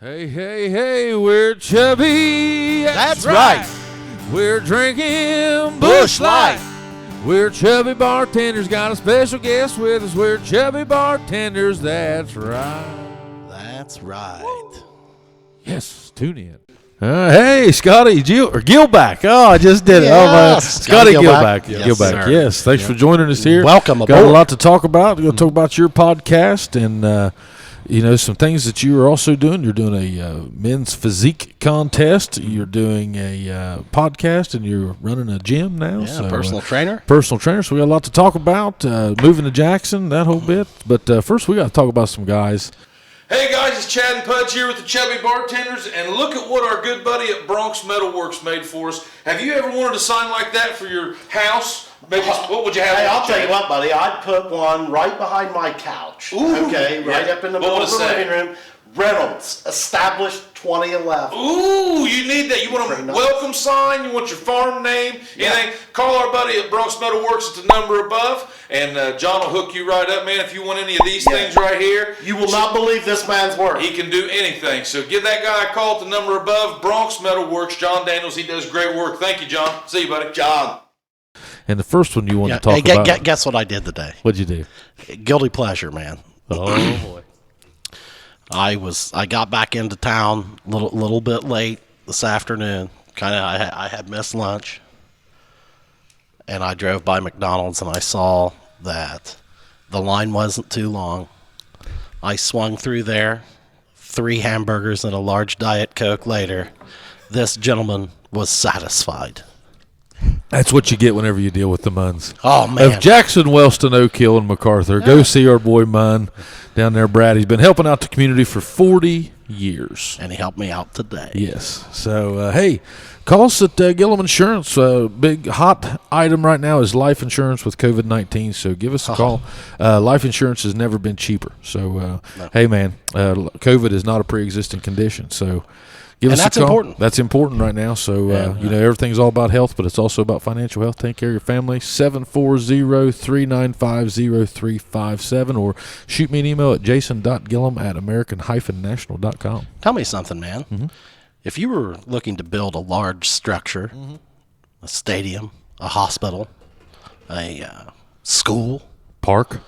Hey, hey, hey, we're chubby. That's right. We're drinking Busch Light. We're chubby bartenders, got a special guest with us. We're chubby bartenders, that's right. That's right. Yes, tune in. Hey, Scotty G or Gilback. Oh, I just did it. Yes, Scotty Gilback. Gilback. Yes, Gilback. sir. Yes, thanks for joining us here. Welcome Got aboard. a lot to talk about. We're going to talk about your podcast and some things that you are also doing. You're doing a men's physique contest. You're doing a podcast, and you're running a gym now. Yeah, personal trainer. Personal trainer. So we got a lot to talk about. Moving to Jackson, that whole bit. But first, we got to talk about some guys. Hey guys, it's Chad and Pudge here with the Chubby Bartenders, and look at what our good buddy at Bronx Metalworks made for us. Have you ever wanted a sign like that for your house? Maybe what would you have? Hey, I'll tell you what, buddy. I'd put one right behind my couch. Ooh, okay, right up in the middle of the living room. Reynolds, established 2011. Ooh, you need that. You want a welcome sign, you want your farm name, anything. Call our buddy at Bronx Metalworks at the number above, and John will hook you right up, man, if you want any of these things right here. You will not believe this man's work. He can do anything. So give that guy a call at the number above, Bronx Metalworks, John Daniels. He does great work. Thank you, John. See you, buddy. John. And the first one you want to talk about. Guess what I did today? What'd you do? Guilty pleasure, man. Oh, boy. I got back into town a little bit late this afternoon. I had missed lunch, and I drove by McDonald's and I saw that the line wasn't too long. I swung through there, 3 hamburgers and a large Diet Coke later. This gentleman was satisfied. That's what you get whenever you deal with the Munns. Oh, man. Of Jackson, Wellston, Oak Hill, and MacArthur. Go see our boy Munn down there, Brad. He's been helping out the community for 40 years. And he helped me out today. Yes. So, hey, call us at Gillum Insurance. Big hot item right now is life insurance with COVID-19. So give us a call. Life insurance has never been cheaper. So, hey, man, COVID is not a pre-existing condition. So give us a call. That's important. That's important right now. So, everything's all about health, but it's also about financial health. Take care of your family. 740-395-0357 or shoot me an email at jason.gillum@american-national.com. Tell me something, man. Mm-hmm. If you were looking to build a large structure, a stadium, a hospital, a school, Park,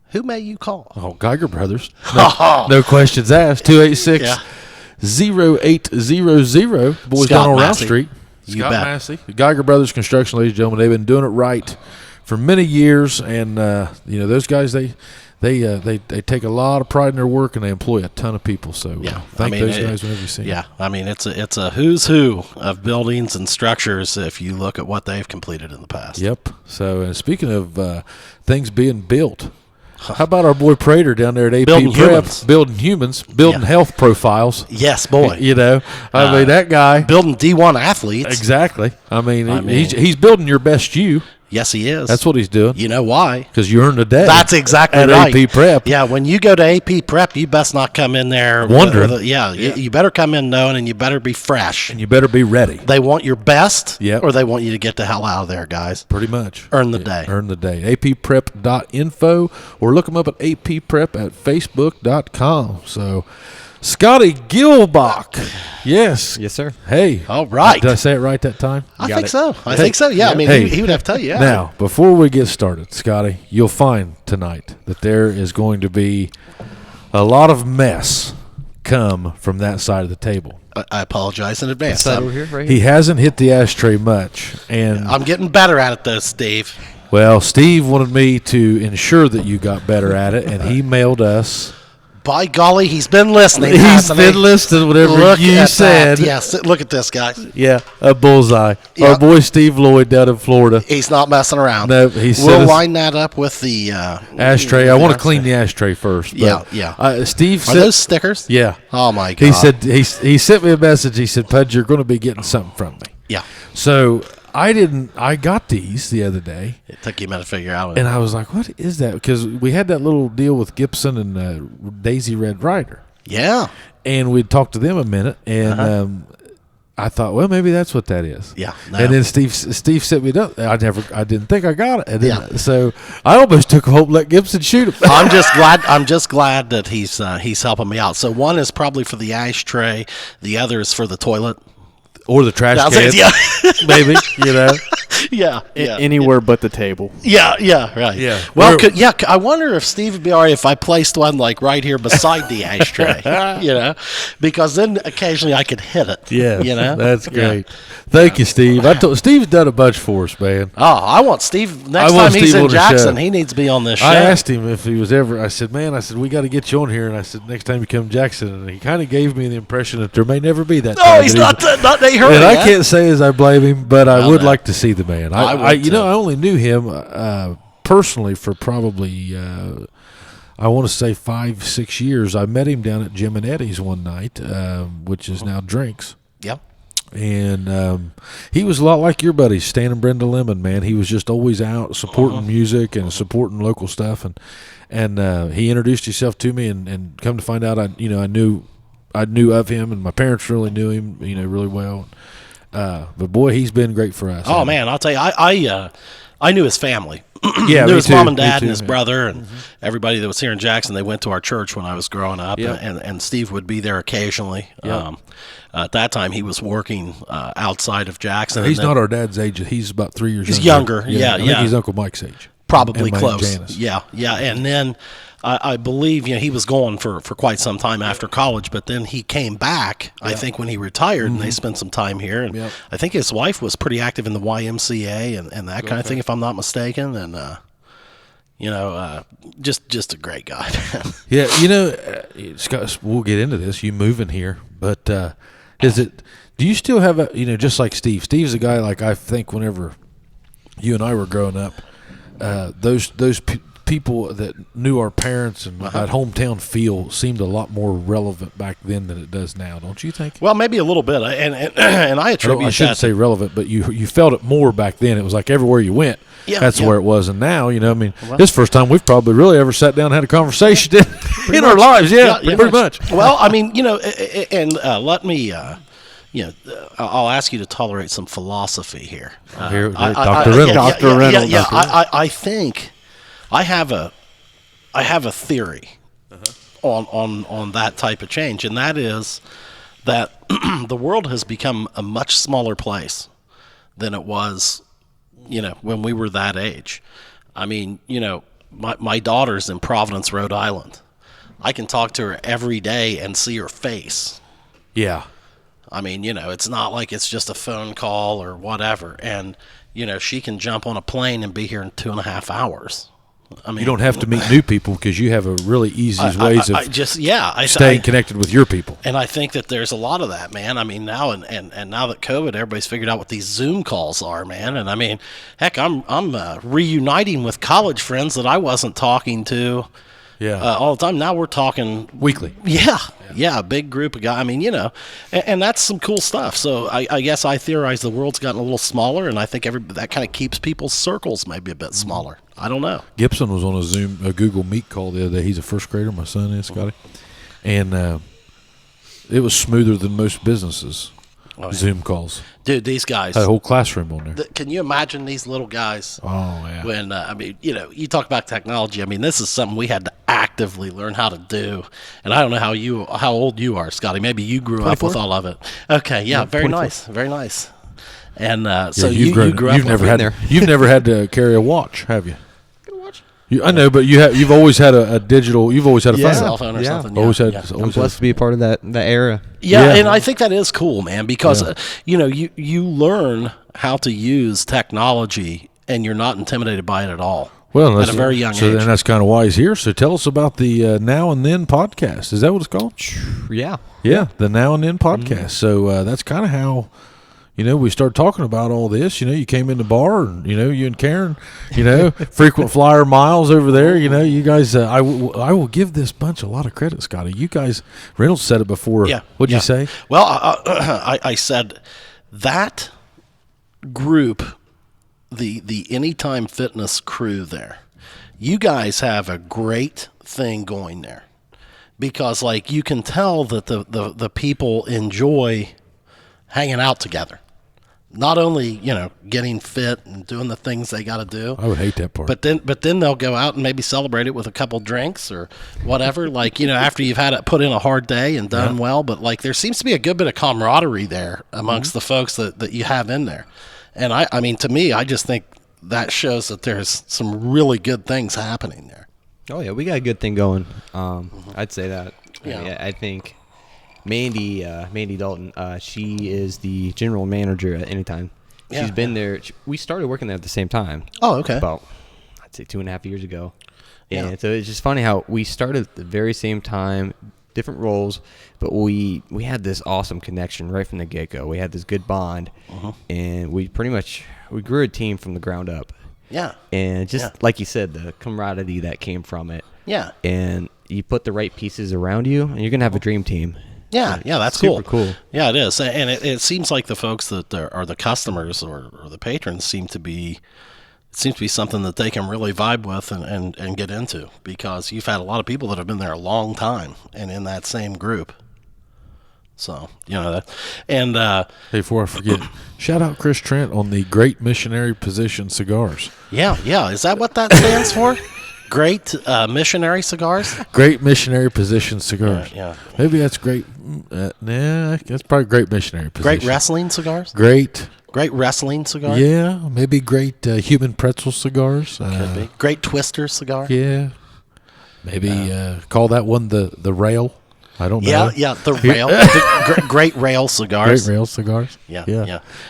who may you call? Oh, Geiger Brothers. No questions asked. 286-0800. Boys Scott down on Round Massey. Street. You Scott bet. Massey. The Geiger Brothers Construction, ladies and gentlemen. They've been doing it right for many years, and those guys they take a lot of pride in their work, and they employ a ton of people. So thank those guys whenever you see them. Yeah, I mean it's a who's who of buildings and structures if you look at what they've completed in the past. Yep. So speaking of things being built, how about our boy Prater down there at AP Building Prep? humans. Building humans, building health profiles. Yes, boy. I mean, that guy. Building D1 athletes. Exactly. I mean, he's building your best you. Yes, he is. That's what he's doing. You know why? Because you earned a day. That's exactly at right. AP Prep. Yeah, when you go to AP Prep, you best not come in there wondering. You better come in knowing, and you better be fresh. And you better be ready. They want your best, Yep. or they want you to get the hell out of there, guys. Pretty much. Earn the day. Earn the day. APprep.info, or look them up at APprep at Facebook.com. So, Scotty Gilbach. Yes. Yes, sir. Hey. All right. Did I say it right that time? I think so. I think so. Yeah. I mean, Hey. he would have to tell you. Yeah. Now, before we get started, Scotty, you'll find tonight that there is going to be a lot of mess come from that side of the table. I apologize in advance. Over here, right He here. hasn't hit the ashtray much, and I'm getting better at it, though, Steve. well, Steve wanted me to ensure that you got better at it, and he mailed us. By golly, he's been listening. He's hasn't been he? listening, whatever Look you at said. that. Yes, look at this, guys. Yeah, a bullseye. Yeah. Our boy Steve Lloyd down in Florida. He's not messing around. No, he We'll said line that up with the ashtray. I want to clean the ashtray first. But, Yeah. Steve Are said, those stickers? yeah. Oh my god. He said he sent me a message. He said, "Pudge, you're going to be getting something from me." Yeah. So I got these the other day, It took you a minute to figure out. and I was like, "What is that?" Because we had that little deal with Gibson and Daisy Red Ryder, Yeah. and we'd talked to them a minute, and I thought, well, maybe that's what that is. Yeah. No. And then Steve set me up. I didn't think I got it. And then, so I almost took hope let Gibson shoot him. I'm just glad that he's helping me out. So one is probably for the ashtray, the other is for the toilet. Or the trash can. Yeah. Maybe, Yeah. Anywhere but the table. Yeah, right. Yeah. Well, I wonder if Steve would be all right if I placed one like right here beside the ashtray, because then occasionally I could hit it. Yeah, that's great. Yeah. Thank you, Steve. Steve's done a bunch for us, man. Oh, I want Steve next time he's in Jackson. He needs to be on this show. I asked him if he was ever. I said, we got to get you on here. And I said, next time you come to Jackson, and he kind of gave me the impression that there may never be that. No, he's not. And I can't say as I blame him, but I would like to see the man. I only knew him personally for probably I want to say 5-6 years. I met him down at Jim and Eddie's one night, which is now Drinks. Yep. And he was a lot like your buddy Stan and Brenda Lemon, man. He was just always out supporting music and supporting local stuff, and he introduced himself to me, and come to find out, I knew of him, and my parents really knew him, really well. But boy, he's been great for us. Oh man, I'll tell you, I knew his family. Yeah, knew his too. mom and dad and his brother and everybody that was here in Jackson. They went to our church when I was growing up, and Steve would be there occasionally. Yep. At that time, he was working outside of Jackson. He's not our dad's age. He's about 3 years He's younger. Yeah. I think he's Uncle Mike's age. Probably close. Yeah. And then I believe he was gone for quite some time after college, but then he came back, I think, when he retired, and they spent some time here. And I think his wife was pretty active in the YMCA and that kind of thing, if I'm not mistaken. And, just a great guy. Yeah, Scott, we'll get into this. You moving here, but do you still have just like Steve? Steve's a guy like I think whenever you and I were growing up, those people that knew our parents and that hometown feel seemed a lot more relevant back then than it does now, don't you think? Well, maybe a little bit, and I attribute I shouldn't say relevant, but you felt it more back then. It was like everywhere you went, that's where it was. And now, this is the first time we've probably really ever sat down and had a conversation in our lives. Yeah, pretty much. Well, and let me. I'll ask you to tolerate some philosophy here. Dr. Reynolds. I think I have a theory on that type of change, and that is that the world has become a much smaller place than it was, when we were that age. My daughter's in Providence, Rhode Island. I can talk to her every day and see her face. Yeah. It's not like it's just a phone call or whatever. And, she can jump on a plane and be here in 2.5 hours. You don't have to meet new people because you have a really easy ways of staying connected with your people. And I think that there's a lot of that, man. Now and now that COVID, everybody's figured out what these Zoom calls are, man. And heck, I'm reuniting with college friends that I wasn't talking to. Yeah, all the time. Now we're talking weekly. Yeah, a big group of guys. And that's some cool stuff. So I guess I theorize the world's gotten a little smaller, and I think that kind of keeps people's circles maybe a bit smaller. I don't know. Gibson was on a Google Meet call the other day. He's a first grader. My son is, Scotty, and it was smoother than most businesses. Zoom calls. Dude, these guys had a whole classroom on there. Can you imagine these little guys? Oh, yeah. When, you talk about technology. This is something we had to actively learn how to do. And I don't know how old you are, Scotty. Maybe you grew 24? Up with all of it. Okay, yeah, very 24. Nice. Very nice. And so you grew up. You've never had to carry a watch, have you? I know, but you've always had a digital. You've always had a cell phone or something. Always had. I'm blessed to be a part of that era. Yeah, and I think that is cool, man, because you learn how to use technology, and you're not intimidated by it at all. Well, at a very young age. And that's kind of why he's here. So tell us about the Now and Then podcast. Is that what it's called? Yeah. Yeah, the Now and Then podcast. So that's kind of how. We started talking about all this. You came in the bar, and you and Karen, frequent flyer Miles over there. You guys. I will give this bunch a lot of credit, Scotty. You guys, Reynolds said it before. Yeah. What'd you say? Well, I said that group, the Anytime Fitness crew there. You guys have a great thing going there, because you can tell that the people enjoy hanging out together. Not only, getting fit and doing the things they got to do. I would hate that part. But then they'll go out and maybe celebrate it with a couple drinks or whatever. Like, after you've had it put in a hard day and done well. But like, there seems to be a good bit of camaraderie there amongst the folks that you have in there. And I mean, to me, I just think that shows that there's some really good things happening there. Oh yeah, we got a good thing going. I'd say that. Yeah. I think Mandy Dalton, she is the general manager at Anytime. She's been there. We started working there at the same time. Oh, okay. About, I'd say 2.5 years ago. And Yeah. so it's just funny how we started at the very same time, different roles, but we had this awesome connection right from the get-go. We had this good bond, and we grew a team from the ground up. Yeah. And just like you said, the camaraderie that came from it. Yeah. And you put the right pieces around you, and you're going to have a dream team. Yeah, that's super cool. Yeah, it is. And it seems like the folks that are the customers or the patrons seems to be something that they can really vibe with and get into, because you've had a lot of people that have been there a long time and in that same group. So, that. And hey, before I forget, shout out Chris Trent on the Great Missionary Position cigars. yeah. Is that what that stands for? Great missionary cigars? Great Missionary Position cigars. Yeah. Maybe that's great. That's probably Great Missionary Position. Great wrestling cigars? Great wrestling cigar? Yeah, maybe great human pretzel cigars. Could be. Great twister cigar? Yeah. Maybe call that one the rail. I don't know. Yeah, the rail. The great rail cigars. Great rail cigars. Yeah.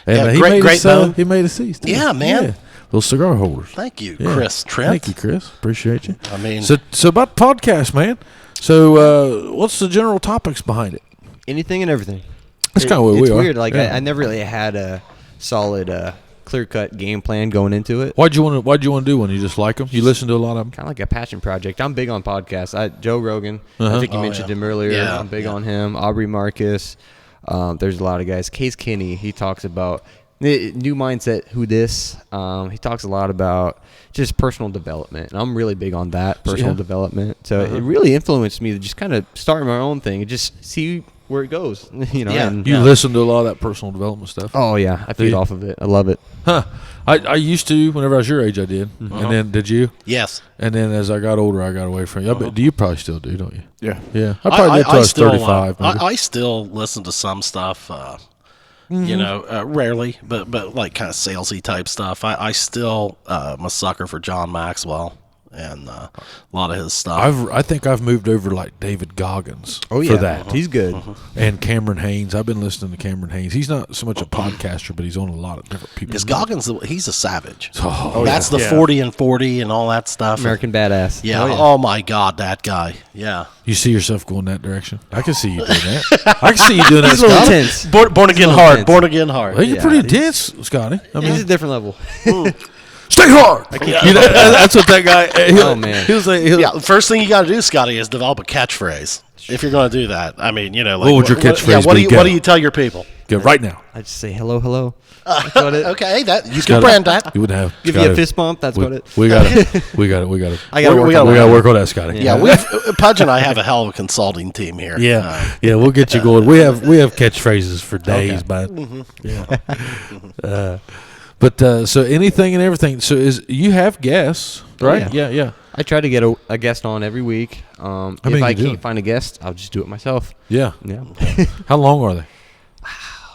And he great made bone. he made a cease. Yeah, man. Little cigar holders. Thank you, Yeah. Chris Trent. Thank you, Chris. Appreciate you. I mean, So about the podcast, man. So what's the general topics behind it? Anything and everything. That's kind of what we It's are. weird. Like, Yeah. I never really had a solid, clear-cut game plan going into it. Why'd you want to do one? You just like them? You listen to a lot of them? Kind of like a passion project. I'm big on podcasts. Joe Rogan. I think you mentioned him earlier. Yeah, I'm big on him. Aubrey Marcus. There's a lot of guys. Case Kinney. He talks about new mindset. Who this? He talks a lot about just personal development, and I'm really big on that personal development. So it really influenced me to just kind of start my own thing and just see where it goes. Yeah. And, You listen to a lot of that personal development stuff? oh yeah, I feed you? off of it. I love it. Huh. I used to, whenever I was your age, I did. And then, did you? yes. And then as I got older, I got away from you. I bet, do you probably still do, don't you? Yeah. Yeah. I probably did till I was 35. maybe. I still listen to some stuff, rarely, but like kind of salesy type stuff. I still am a sucker for John Maxwell and a lot of his stuff. I think I've moved over to like David Goggins Oh yeah, for that. he's good. And Cameron Haynes. I've been listening to Cameron Haynes. He's not so much a podcaster, but he's on a lot of different people. Because Goggins, he's a savage. Oh, That's the 40 and 40 and all that stuff. American Badass. Yeah. Oh, Oh my God, that guy. Yeah. You see yourself going that direction? I can see you doing that. I can see you doing that, He's a little Scotty. intense. Born again little hard. intense. Born again hard. Well, you're Yeah, pretty he's- intense, Scotty. I He's mean, a different level. stay hard. You know, that's what that guy. Oh, man. He was like, Yeah, the first thing you got to do, Scotty, is develop a catchphrase. If you're going to do that, I mean, like, What would your catchphrase Yeah, what be? do Go. you tell your people? go right now. I just say hello, hello. That's about it. Okay, that you can Scotty, brand that. You wouldn't have. Give you a fist bump. That's about it. We got it. We got it. I gotta work we on gotta We that. got to work on that, Scotty. Yeah, Pudge and I have a hell of a consulting team here. Yeah, we'll get you going. We have catchphrases for days, man. Yeah. But so anything and everything. So you have guests, right? Yeah. I try to get a guest on every week. many If I you do? can't find a guest, I'll just do it myself. Yeah. Yeah. How long are they?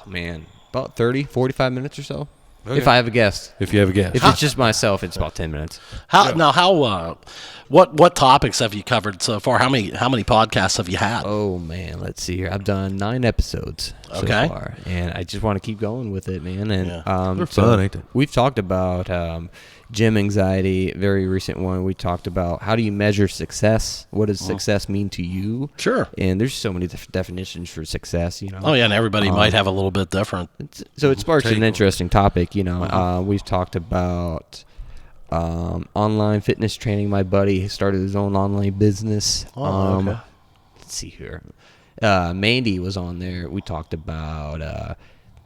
Oh, man, about 30, 45 minutes or so. Okay. If I have a guest. If you have a guest. If it's just myself, it's about 10 minutes. What topics have you covered so far? How many podcasts have you had? Oh, man, let's see here. I've done 9 episodes so Okay. far, and I just want to keep going with it, man. And They're fun, ain't they? We've talked about gym anxiety, very recent one. We talked about how do you measure success? What does success mean to you? Sure. And there's so many definitions for success, Oh yeah, and everybody might have a little bit different. So it sparks Take an it. interesting topic, We've talked about online fitness training. My buddy started his own online business. Okay. Let's see here. Mandy was on there. We talked about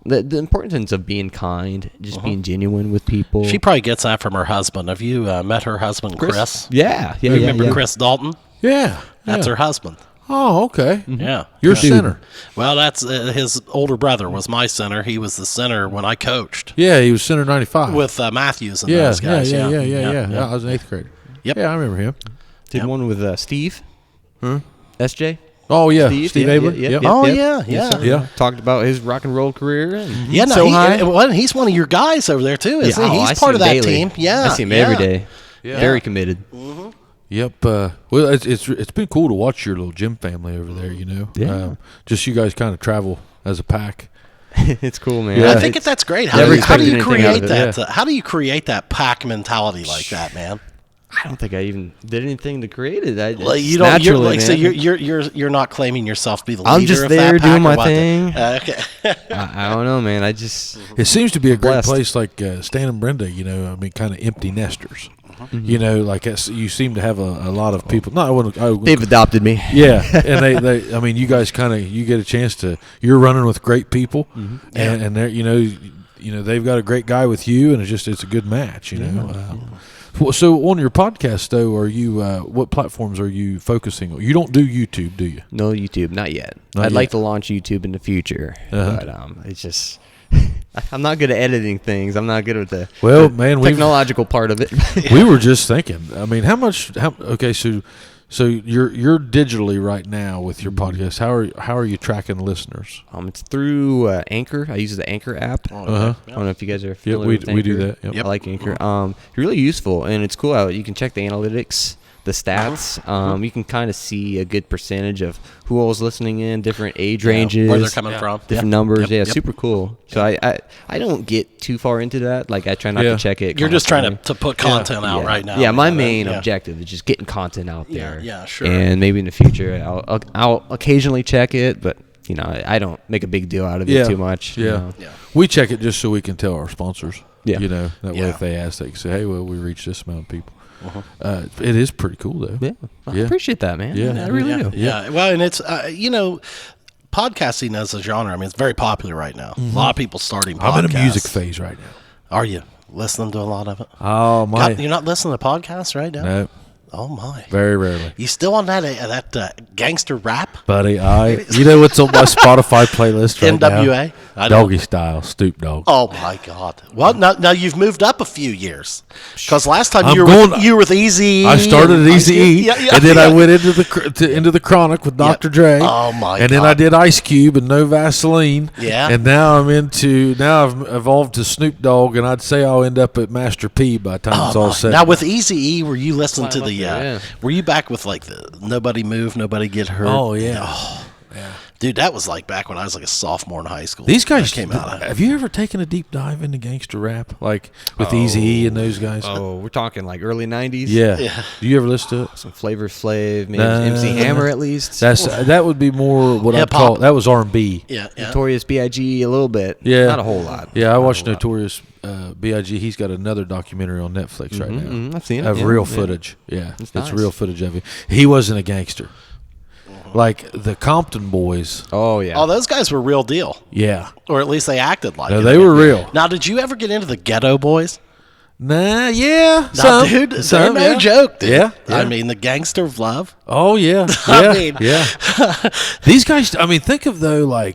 the importance of being kind, just being genuine with people. She probably gets that from her husband. Have you met her husband, Chris? Yeah. You remember yeah. Chris Dalton? Yeah. That's her husband. Oh, okay. Yeah. You're Yeah. center. Well, that's his older brother was my center. He was the center when I coached Yeah, he was center 95. with Matthews and yeah, those guys. yeah. I was an 8th grader. Yep. Yeah, I remember him. Did Yep. one with Steve? SJ? Oh, yeah. Steve, Steve yeah, Abler. yeah, Yep. yeah. Oh, Yep. yeah, Yes, yeah. sir. Yeah. Talked about his rock and roll career. And Yeah, no, so high. he's one of your guys over there too, isn't Yeah, he? I He's see part of him that daily. team. Yeah, I see him every day. Yeah. Very committed. Yep. Well, it's been cool to watch your little gym family over there. You know. Yeah. Just you guys kind of travel as a pack. It's cool, man. Yeah. I think that's great. How, Never how do expected you anything out create of it, that? How do you create that pack mentality like that, man? I don't think I even did anything to create it. Like, you It's don't. You're, naturally, like, so man. you're not claiming yourself to be the leader. I'm just of there that pack doing or my what? thing. Okay. I don't know, man. I just It seems to be a great Blessed. place, like Stan and Brenda. You know, I mean, kind of empty nesters. You know, like you seem to have a lot of people. No, I wouldn't. they've adopted me. Yeah, and they. I mean, you guys you get a chance to. You're running with great people, and they're you know they've got a great guy with you, and it's a good match. You know. Well, so on your podcast though, are you what platforms are you focusing on? You don't do YouTube, do you? No YouTube, not yet. Not I'd yet. like to launch YouTube in the future, Uh-huh. but it's just I'm not good at editing things. I'm not good with the Well, man, technological part of it. we were just thinking. I mean, okay, so you're digitally right now with your podcast. How are you tracking listeners? It's through Anchor. I use the Anchor app. Uh-huh. I don't know if you guys are Yeah, familiar we with Anchor. do that. Yep. I like Anchor. It's really useful, and it's cool how you can check the analytics, the stats. You can kind of see a good percentage of who all is listening in, different age ranges, Where they're coming from. different Yeah. numbers. Yep, Yeah, yep. super cool. So I don't get too far into that. Like I try not Yeah. to check it. You're just trying constantly. to put content out Yeah. right now. Yeah, my You know, main yeah. objective is just getting content out Yeah, there. yeah, sure. And maybe in the future, I'll occasionally check it, but I don't make a big deal out of it too much. Yeah. Yeah. We check it just so we can tell our sponsors. Yeah. You know, that way Yeah. if they ask, they can say, hey, well, we reached this amount of people. It is pretty cool, though. Yeah, I Yeah. appreciate that, man. Yeah. I really yeah, do. Yeah. Well, and it's podcasting as a genre. I mean, it's very popular right now. A lot of people starting podcasts. I'm in a music phase right now. Are you listening to a lot of it? Oh, my. You're not listening to podcasts right now? No, Oh my! very rarely. You still on that gangster rap? Buddy, you know what's on my Spotify playlist right NWA? now? I don't- Doggy Style, Stoop Dog. Oh my God! Well, now you've moved up a few years because last time I'm you were with Easy. I started at Easy E, Yeah, yeah, and then I yeah. went into the Chronic with Dr. Dre. Oh, my And then God. I did Ice Cube and No Vaseline. Yeah. And now I've evolved to Snoop Dogg, and I'd say I'll end up at Master P by the time it's all said. Now with Easy E, were you listening to Climb the? up there, yeah. Were you back with like the Nobody Move, Nobody Get Hurt? Oh yeah. Dude, that was like back when I was like a sophomore in high school. These guys That came out. Have you ever taken a deep dive into gangster rap, like with Easy E and those guys? Oh, we're talking like early '90s. Yeah. Yeah. Do you ever listen to it? Some Flavor Flav, maybe Nah. MC Hammer at least. That would be more what I'd Hip-hop. call. That was R&B. Yeah, yeah. Notorious B.I.G. a little bit. Yeah. Not a whole lot. Yeah, I Not a watched whole lot. Notorious B.I.G. He's got another documentary on Netflix right now. I've seen it. Of yeah, real yeah. footage. Yeah, It's it's nice. real footage of him. He wasn't a gangster. Like the Compton boys. Oh yeah. Oh, those guys were real deal, Yeah. or at least they acted like No, it. they were real. Now, did you ever get into the Ghetto Boys? Nah, yeah. Now, some, dude, some, they're no yeah. joke, dude. Yeah, I yeah. mean, the Gangster of Love. Oh yeah. I Yeah. mean- yeah. These guys. I mean, think of I'm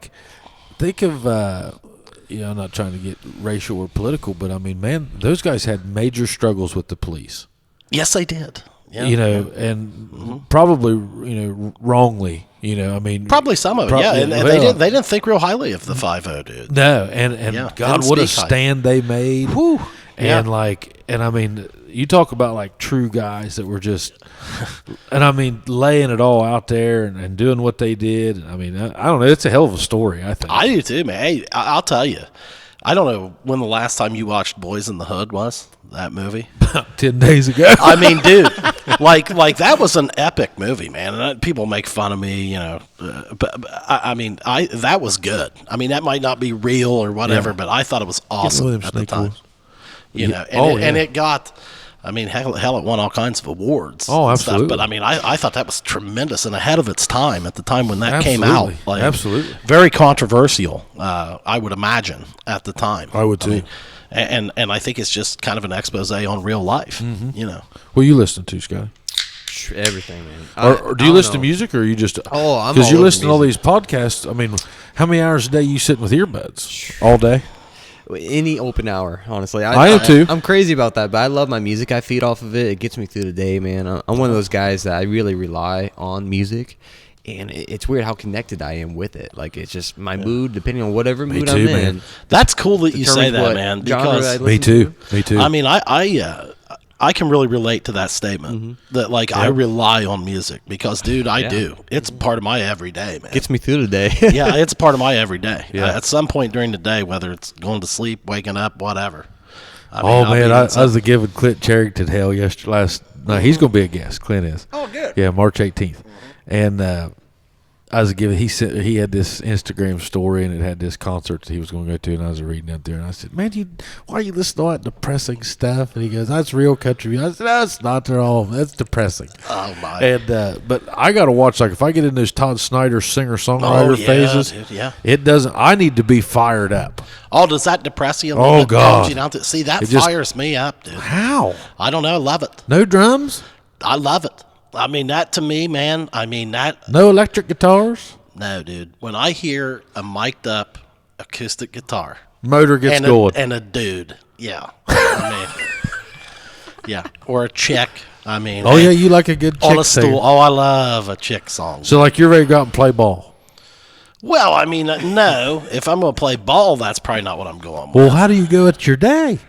not trying to get racial or political, but I mean, man, those guys had major struggles with the police. Yes, they did. Yeah. And probably, wrongly. I mean, Probably some of it, yeah. And they didn't think real highly of the 5-0, dude. No, and Yeah, God, didn't what a speak high. stand they made. Whew. And Yeah. I mean, you talk about like true guys that were just, and I mean, laying it all out there and doing what they did. I mean, I don't know. It's a hell of a story, I think. I do too, man. Hey, I'll tell you. I don't know when the last time you watched Boys in the Hood was, that movie. 10 days ago. I mean, dude, like that was an epic movie, man. And people make fun of me, but I mean, that was good. I mean, that might not be real or whatever, Yeah. but I thought it was awesome William at the Snake time. was. And it got. I mean, hell, it won all kinds of awards. Oh, and stuff, absolutely. but I mean, I thought that was tremendous and ahead of its time at the time when that came out. Absolutely. Absolutely. Very controversial, I would imagine, at the time. I would too. And I think it's just kind of an expose on real life, Mm-hmm. you know. What you listening to, Scotty? Everything, man. Or do you listen to music, or are you just? Oh, I'm because all you over listen to all music. these podcasts. I mean, how many hours a day you sitting with earbuds all day? Any open hour, honestly. I am too. I'm crazy about that, but I love my music. I feed off of it. It gets me through the day, man. I'm one of those guys that I really rely on music, and it's weird how connected I am with it. Like, it's just my mood, depending on whatever mood too, I'm man. in. That's cool that you say determines that, what man. genre I Because listen Me too. to. Me too. I mean, I can really relate to that statement. That like I rely on music because, dude, I do. It's part of my everyday, man. Gets me through the day. Yeah, it's part of my everyday. Yeah. At some point during the day, whether it's going to sleep, waking up, whatever. I mean, Oh I'll man, be I inside- was giving Clint Charrington hell last. No, he's going to be a guest. Clint is. Oh, good. Yeah, March 18th, and I was giving. He had this Instagram story, and it had this concert that he was going to go to, and I was reading up there, and I said, "Man, why are you listening to all that depressing stuff?" And he goes, "That's real country." I said, "No, it's not. That's depressing." Oh my. And but I got to watch, like, if I get in those Todd Snyder singer-songwriter yeah, phases, dude, yeah. it doesn't. I need to be fired up. Oh, does that depress you? A Oh, little bit? God. You know, see, that It just- fires me up, dude. How? I don't know. I love it. No drums? I love it. I mean, that to me, man. I mean, that. No electric guitars? No, dude. When I hear a mic'd up acoustic guitar Motor gets and going. and a dude, yeah. I mean, yeah. Or a chick. I mean, Oh, yeah, you like a good chick on a singer. stool. Oh, I love a chick song. So, like, you're ready to go out and play ball. Well, I mean, no. If I'm going to play ball, that's probably not what I'm going with. Well, how do you go at your day?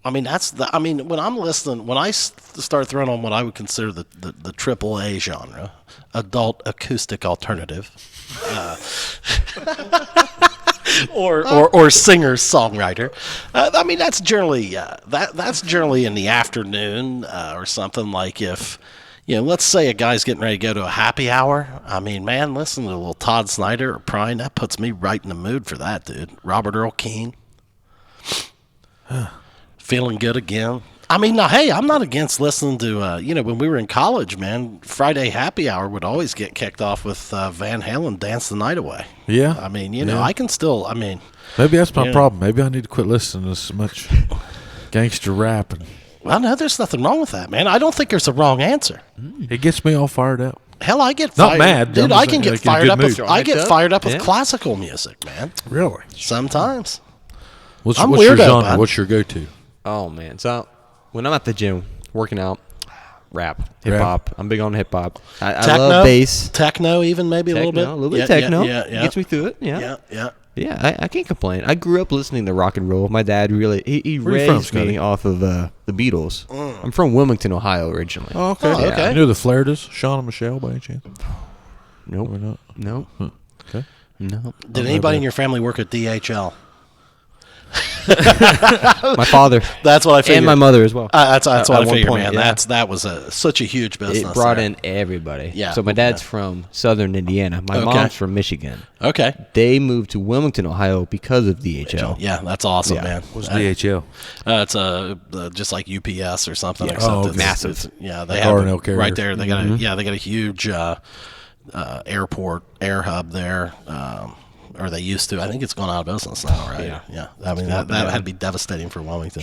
I mean, when I'm listening, when I start throwing on what I would consider the triple A genre, adult acoustic alternative, or singer songwriter, I mean, that's generally that's generally in the afternoon or something. Like if, let's say a guy's getting ready to go to a happy hour. I mean, man, listen to a little Todd Snyder or Prine. That puts me right in the mood for that, dude. Robert Earl Keen. Feeling good again. I mean, now, hey, I'm not against listening to, when we were in college, man, Friday happy hour would always get kicked off with Van Halen, Dance the Night Away. Yeah. I mean, Yeah. I can still, Maybe that's my Yeah. problem. Maybe I need to quit listening to so much gangster rap. And well, no, there's nothing wrong with that, man. I don't think there's a wrong answer. it gets me all fired up. Hell, I get Not fired. mad, Dude, I'm I just can saying, get like, in a fired good up with, mood. I get Hyped up? fired up with Yeah. classical music, man. Really? Sometimes. What's I'm your weirdo, genre? bud. What's your go-to? Oh, man. So, when I'm at the gym, working out, rap, hip-hop. I'm big on hip-hop. I Techno, love bass. Techno, even maybe a little bit. A little bit Yeah, of techno. Yeah. Gets me through it. Yeah. Yeah, yeah. Yeah, I can't complain. I grew up listening to rock and roll. My dad really he Where you from, raised Scotty? me off of the Beatles. I'm from Wilmington, Ohio, originally. Oh, okay. Oh, okay. You know the Flairdas? Sean and Michelle, by any chance? Nope. Or not? Nope. Okay. No. Did anybody in your family work at DHL? My father That's what I figured. and my mother as well. That's what At I one figured, point, man. yeah. That was such a huge business. It brought there. in everybody. Yeah. So my dad's from Southern Indiana. My Okay. mom's from Michigan. Okay. They moved to Wilmington, Ohio, because of DHL. Yeah, that's awesome, Yeah. man. What's DHL? It's just like UPS or something. Yeah. Except Oh, it's, okay. Massive. it's- yeah, they Like have R&L carrier. right there. They got a huge airport air hub there. Or they used to. I think it's gone out of business now, right? Yeah. I mean, that had to be devastating for Wilmington.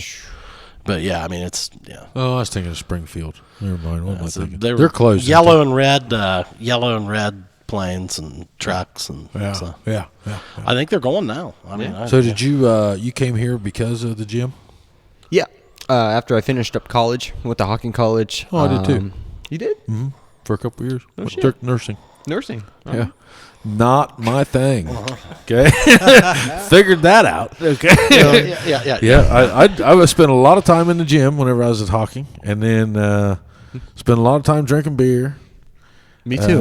But yeah, I mean, it's Oh, I was thinking of Springfield. Never mind. What am I So thinking? they were They're closed. Yellow and red planes and trucks and Yeah. so. Yeah. I think they're going now. I mean, So did you came here because of the gym? Yeah. After I finished up college, went to Hawking College. Oh, I did too. You did? For a couple of years. shit. Took nursing. Nursing. Yeah. Not my thing. Okay. Figured that out. Okay. yeah. Yeah, I would spend a lot of time in the gym whenever I was at Hawking, and then spend a lot of time drinking beer. Me too.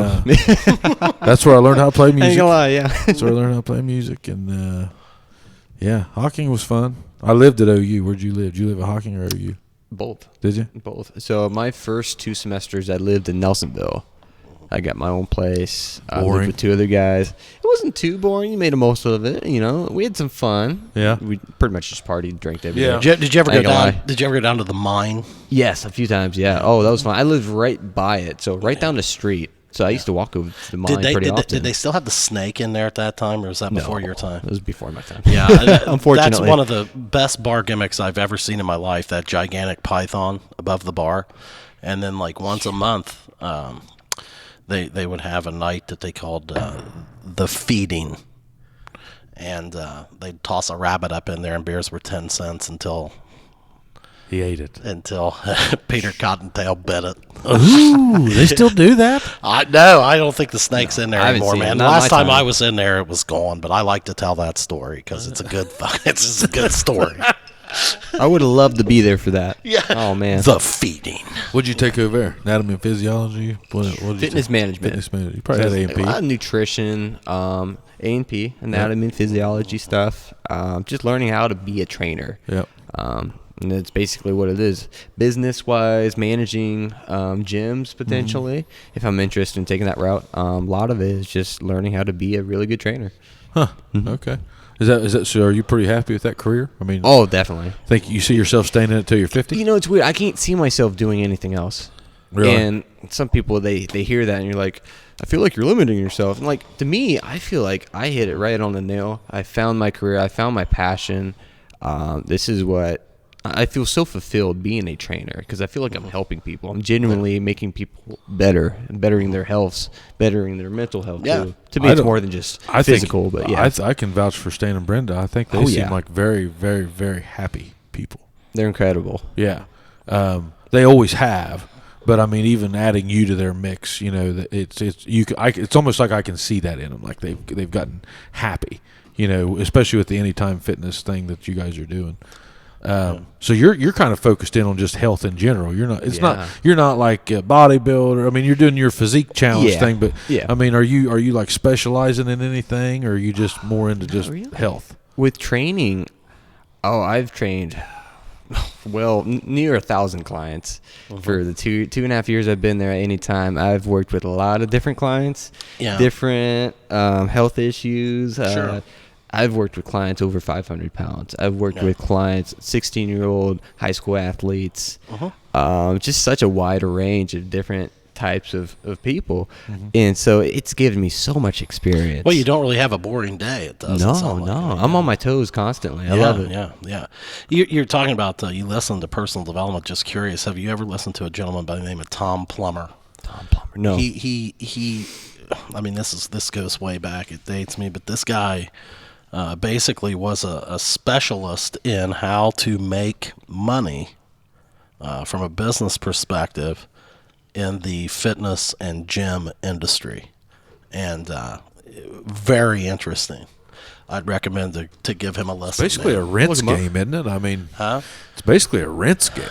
That's where I learned how to play Ain't music. gonna lie, yeah. That's where I learned how to play music, and yeah, Hawking was fun. I lived at OU. Where'd you live? Did you live at Hawking or OU? Both. Did you? Both. So my first 2 semesters, I lived in Nelsonville. I got my own place. I lived Boring. with 2 other guys. It wasn't too boring. You made the most of it. We had some fun. Yeah. We pretty much just partied, drank every Yeah. day. Did you ever I go ain't gonna down? lie. Did you ever go down to the mine? Yes, a few times. Yeah. Oh, that was fun. I lived right by it, so right down the street. So I used to walk over to the mine pretty often. Did they still have the snake in there at that time, or was that before your time? It was before my time. Yeah, Unfortunately. that's one of the best bar gimmicks I've ever seen in my life. That gigantic python above the bar, and then like once a month, they would have a night that they called the feeding, and they'd toss a rabbit up in there, and beers were 10 cents until he ate it. Until Peter Cottontail bit it. Ooh, they still do that? I don't think the snake's in there anymore, man. Not Last my time time. I was in there, it was gone. But I like to tell that story because it's a good, it's just a good story. I would have loved to be there for that. Yeah. Oh man. The feeding. What'd you take over there? Anatomy and physiology? What did you Fitness take? management. Fitness management. You probably had A&P. Nutrition, A&P, anatomy and physiology stuff. Just learning how to be a trainer. Yep. And that's basically what it is. Business-wise, managing gyms potentially, if I'm interested in taking that route. A lot of it is just learning how to be a really good trainer. Huh. Okay. Is that so? Are you pretty happy with that career? I mean, Oh, definitely. think you see yourself staying in it till you're 50? You know, it's weird. I can't see myself doing anything else. Really? And some people, they hear that and you're like, I feel like you're limiting yourself. And like, to me, I feel like I hit it right on the nail. I found my career. I found my passion. This is what I feel so fulfilled being a trainer because I feel like I'm helping people. I'm genuinely making people better, bettering their health, bettering their mental health Yeah. too. To me, it's more than just physical, but yeah. I can vouch for Stan and Brenda. I think they seem like very, very, very happy people. They're incredible. Yeah. They always have. But I mean, even adding you to their mix, you know, it's almost like I can see that in them. Like they've gotten happy, you know, especially with the Anytime Fitness thing that you guys are doing. So you're kind of focused in on just health in general. You're not. You're not like a bodybuilder. I mean, you're doing your physique challenge thing, but I mean, are you like specializing in anything, or are you just more into just health? With training, I've trained near 1,000 clients for the two and a half years I've been there. At Anytime, I've worked with a lot of different clients, different health issues. Sure. I've worked with clients over 500 pounds. I've worked with clients, 16-year-old high school athletes, just such a wide range of different types of people. And so it's given me so much experience. Well, you don't really have a boring day. It doesn't sound like it. I'm on my toes constantly. I love it. Yeah. You're talking about you listen to personal development. Just curious, have you ever listened to a gentleman by the name of Tom Plummer? Tom Plummer. No. He I mean, this goes way back. It dates me, but this guy basically was a specialist in how to make money from a business perspective in the fitness and gym industry, and very interesting. I'd recommend to give him a listen. Basically a rinse game, isn't it? I mean, it's basically a rinse game.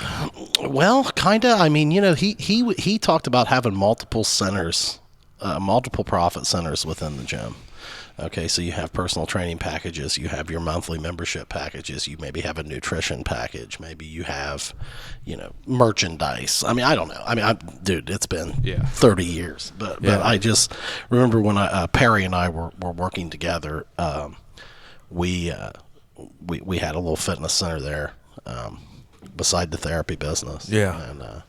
Well, kind of. I mean, you know, he talked about having multiple centers, multiple profit centers within the gym. Okay, so you have personal training packages, you have your monthly membership packages, you maybe have a nutrition package, maybe you have, you know, merchandise. I mean, I don't know. I mean, dude, it's been 30 years. But I just remember when Perry and I were working together, we had a little fitness center there beside the therapy business. Yeah. And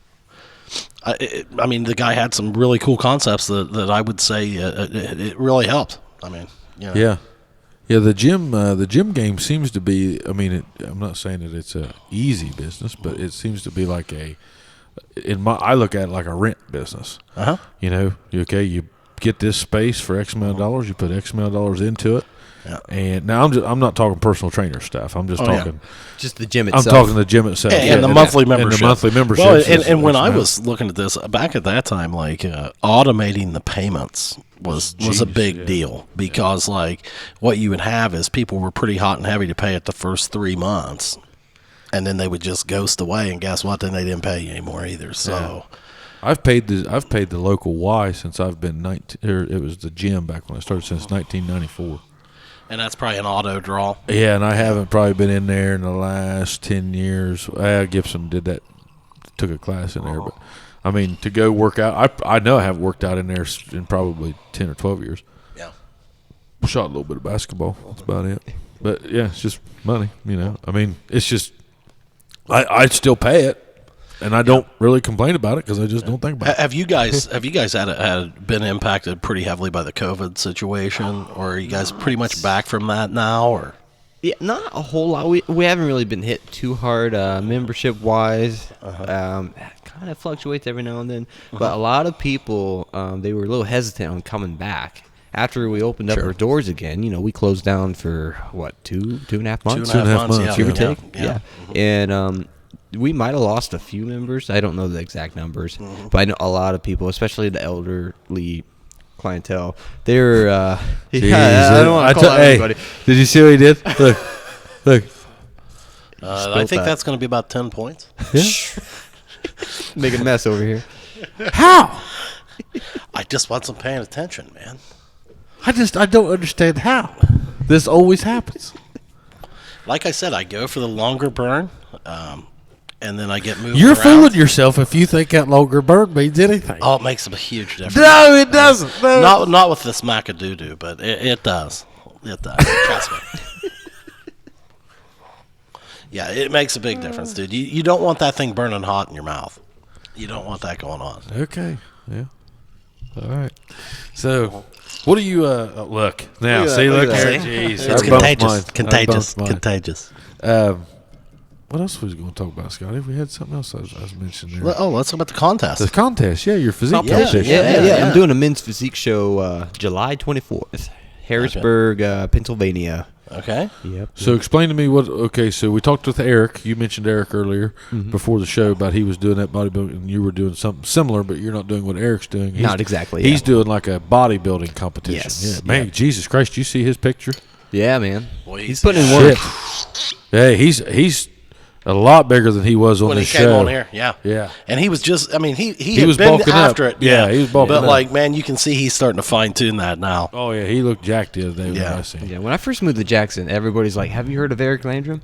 I mean, the guy had some really cool concepts that I would say it really helped. I mean, you know. Yeah. The gym game seems to be. I mean, I'm not saying that it's a easy business, but it seems to be like I look at it like a rent business. You know, you get this space for X amount of dollars, you put X amount of dollars into it. Yeah. And now I'm not talking personal trainer stuff. I'm just talking just the gym itself. I'm talking the gym itself and the monthly membership. And the monthly membership. Well, and when I was looking at this back at that time, like automating the payments was a big deal because like what you would have is people were pretty hot and heavy to pay it the first 3 months, and then they would just ghost away. And guess what? Then they didn't pay you anymore either. So. Yeah. I've paid the local Y since I've been 19. Or it was the gym back when I started since 1994. And that's probably an auto draw. Yeah, and I haven't probably been in there in the last 10 years. Gibson did that, took a class in there. But, I mean, to go work out, I know I haven't worked out in there in probably 10 or 12 years. Yeah. Shot a little bit of basketball. That's about it. But, yeah, it's just money, you know. I mean, it's just, I still pay it. And I don't really complain about it because I just don't think about it. Have you guys had been impacted pretty heavily by the COVID situation, or are you guys pretty much back from that now? Or not a whole lot. We haven't really been hit too hard membership wise. Kind kind of fluctuates every now and then. But a lot of people, they were a little hesitant on coming back. After we opened up our doors again, we closed down for, what, 2.5 months? 2.5 months, give or take. Yeah. And we might have lost a few members. I don't know the exact numbers. But I know a lot of people, especially the elderly clientele, they're, I don't want to call out anybody. Did you see what he did? Look. I think that's going to be about 10 points. Yeah. Make a mess over here. How? I just wasn't paying attention, man. I don't understand how. This always happens. Like I said, I go for the longer burn, and then I get moved You're around. fooling yourself if you think that longer burn means anything. Oh, it makes a huge difference. No, it doesn't. No. Not with this Macadoo, but it does. It does. Trust me. Yeah, it makes a big difference, dude. You don't want that thing burning hot in your mouth. You don't want that going on. Okay. Yeah. All right. So, what do you look now? See, look here. Jeez, It's contagious. Contagious. What else was we going to talk about, Scotty? We had something else I was mentioning there. Let's talk about the contest. The contest, yeah, your physique Yeah, competition. Yeah. I'm doing a men's physique show July 24th, Harrisburg, Pennsylvania. Okay. Yep. So explain to me so we talked with Eric. You mentioned Eric earlier before the show about he was doing that bodybuilding and you were doing something similar, but you're not doing what Eric's doing. Not exactly. He's doing like a bodybuilding competition. Yes. Yeah. Man, Jesus Christ, you see his picture? Yeah, man. Boy, he's putting in work. Hey, he's a lot bigger than he was on when he this came show. on here, yeah. And he was just, he was had been bulking after up. it. Yeah, he was bulking but up. like, man, you can see he's starting to fine tune that now. Oh yeah, he looked jacked the other day when I seen him. Yeah, when I first moved to Jackson, everybody's like, "Have you heard of Eric Landrum?"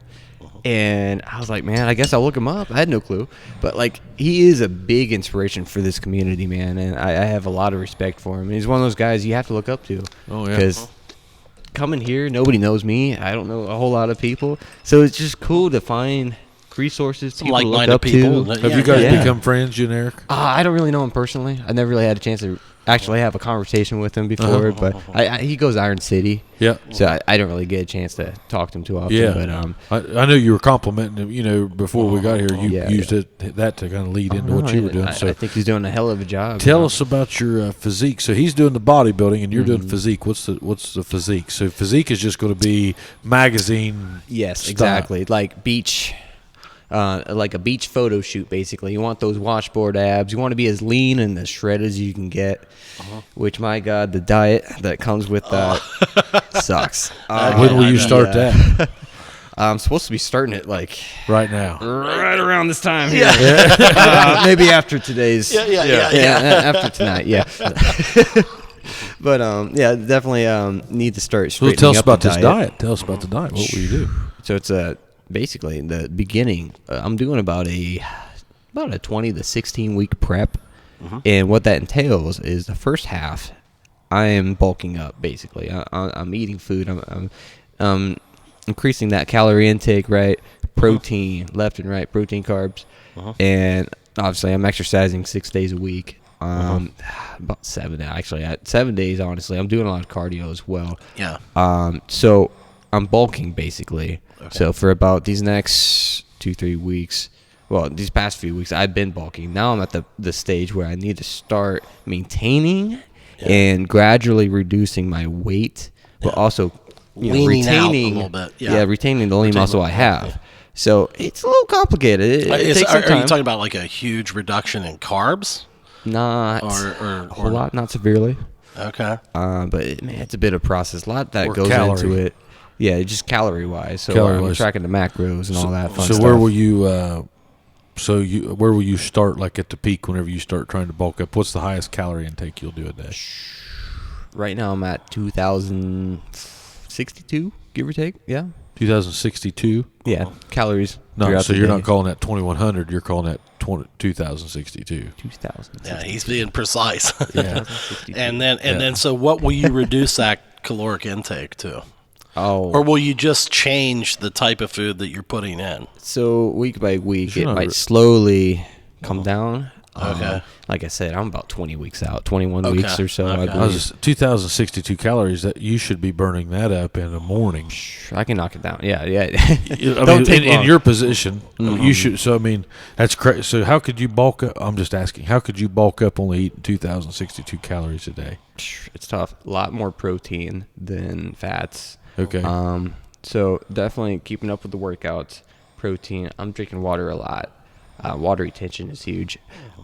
And I was like, "Man, I guess I'll look him up." I had no clue, but like, he is a big inspiration for this community, man, and I have a lot of respect for him. And he's one of those guys you have to look up to. Oh yeah. Because coming here, nobody knows me. I don't know a whole lot of people, so it's just cool to find resources, people to look like-minded up people. to. Have you guys become friends, you and Eric? I don't really know him personally. I never really had a chance to actually have a conversation with him before, but he goes Iron City. Yeah. So I don't really get a chance to talk to him too often. Yeah. But I know you were complimenting him, before we got here. You used that to kind of lead into what you were doing. So I think he's doing a hell of a job. tell us about your physique. So he's doing the bodybuilding, and you're doing physique. What's the physique? So physique is just going to be magazine. Yes, style. exactly. Like beach. Like a beach photo shoot, basically. You want those washboard abs. You want to be as lean and as shredded as you can get. Which, my God, the diet that comes with that sucks. When will you start that? I'm supposed to be starting it like Right now. right around this time here. Maybe after today's. After tonight, yeah. But definitely need to start So straightening tell us up about the this diet. Tell us about the diet. What will you do? So it's basically in the beginning. I'm doing about a 20 to 16 week prep, and what that entails is the first half, I am bulking up. Basically, I'm eating food. I'm increasing that calorie intake, right? Protein, left and right, protein, carbs, and obviously I'm exercising 6 days a week. About 7 actually. At 7 days, honestly, I'm doing a lot of cardio as well. Yeah. So I'm bulking basically. Okay. So for about these next 2-3 weeks, well, these past few weeks, I've been bulking. Now I'm at the stage where I need to start maintaining and gradually reducing my weight, but also leaning retaining out a little bit. Retaining the lean muscle I have. So it's a little complicated. It takes some time. Are you talking about like a huge reduction in carbs? Not a whole lot, not severely. Okay. But it's a bit of process. A lot that Or goes calorie. into it. Yeah, just calorie-wise. So I'm tracking the macros and all that fun stuff. So where will you? Where will you start? Like at the peak, whenever you start trying to bulk up, what's the highest calorie intake you'll do a day? Right now I'm at 2,062, give or take. Yeah. 2,062. Yeah, calories. No, so you're not calling that 2,100. You're calling that 2,062. 2,000. Yeah, he's being precise. Yeah. and then so what will you reduce that caloric intake to? Oh. Or will you just change the type of food that you're putting in? So week by week, You're it not might slowly come down. Okay. Like I said, I'm about 20 weeks out, 21 Okay. weeks or so. I Okay. I was believe. just 2,062 calories. That you should be burning that up in the morning. I can knock it down. Yeah. I Don't mean, take in long. your position, you should. So I mean, that's crazy. So how could you bulk up? I'm just asking. How could you bulk up only eating 2,062 calories a day? It's tough. A lot more protein than fats. Okay. So definitely keeping up with the workouts, protein. I'm drinking water a lot. Water retention is huge.